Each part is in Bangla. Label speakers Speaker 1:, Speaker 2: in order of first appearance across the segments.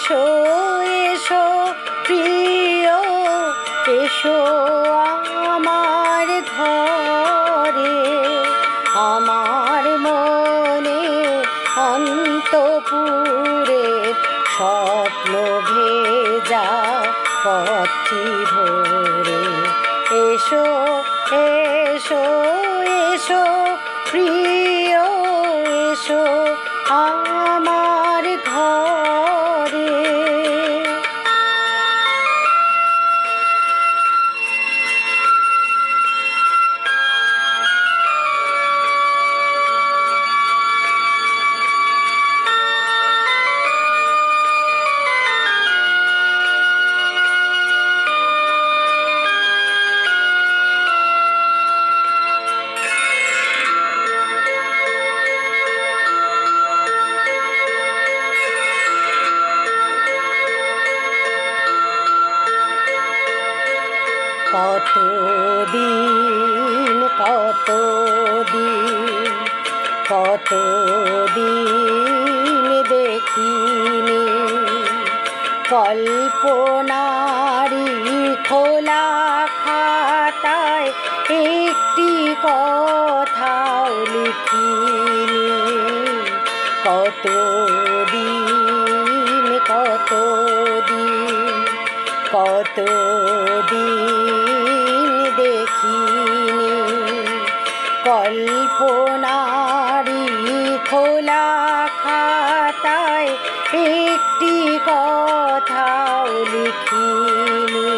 Speaker 1: এসো এসো প্রিয়, এসো আমার ঘরে, আমার মনে অন্তপুরে স্বপ্ন ভেজা পথটি ধরে। এসো এসো এসো প্রিয়, এসো আমার ঘরে। কতদিন কতদিন কতদিন দেখিনি কল্পনারি খোলা খাতায় একটি কথাও লিখিনি। কতদিন কতদিন কতদিন দেখিনি কল্পনারি খোলা খাতায় একটি কথাও লিখিনি।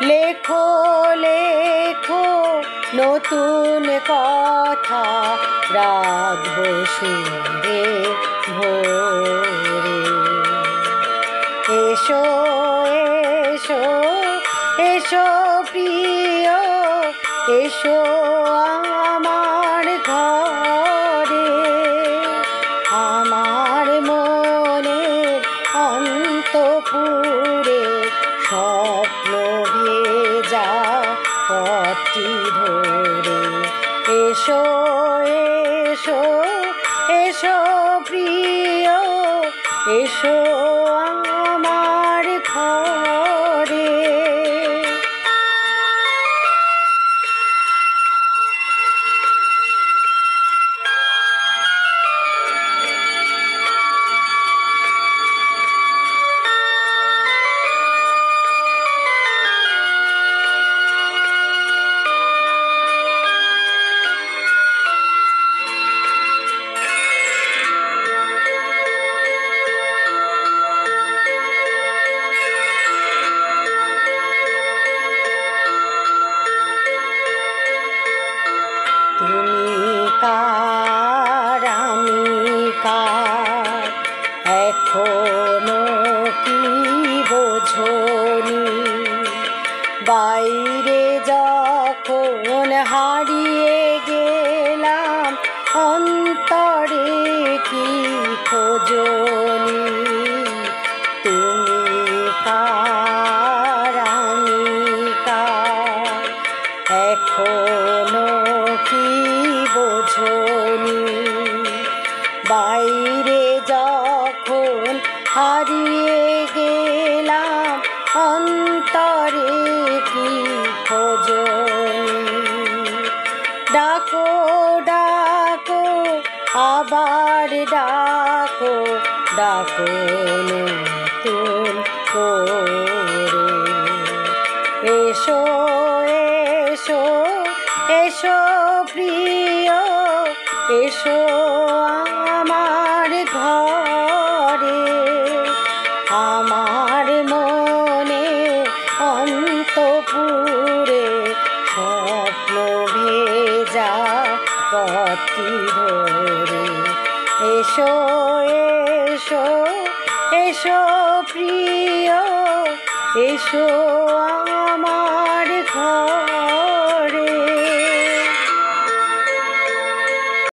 Speaker 1: লেখো লেখো নতুন কথা, রাখবো সুরে ভরে। এসো এসো এসো প্রিয়, এসো আমার ঘরে, আমার মনের অন্তপুরে স্বপ্ন ভেজা পথটি ধরে। এসো এসো এসো প্রিয়, এসো আমার ঘরে। তুমি কার আমি কার এখনো কি বোঝনি? বাইরে যখন হারিয়ে গেলাম অন্তরে কি খোঁজনি? তুমি কার আমি কার এখনো কি বোঝনি? বাইরে যখন হারিয়ে গেলাম অন্তরে কি খোঁজনি? ডাকো ডাকো আবার ডাকো, ডাকো নতুন করে। এসো এসো এসো প্রিয়, এসো আমার ঘরে, আমার মনে অন্তপুরে স্বপ্ন ভেজা পথটি ধরে। এসো এসো এসো প্রিয়, এসো আমার ঘরে।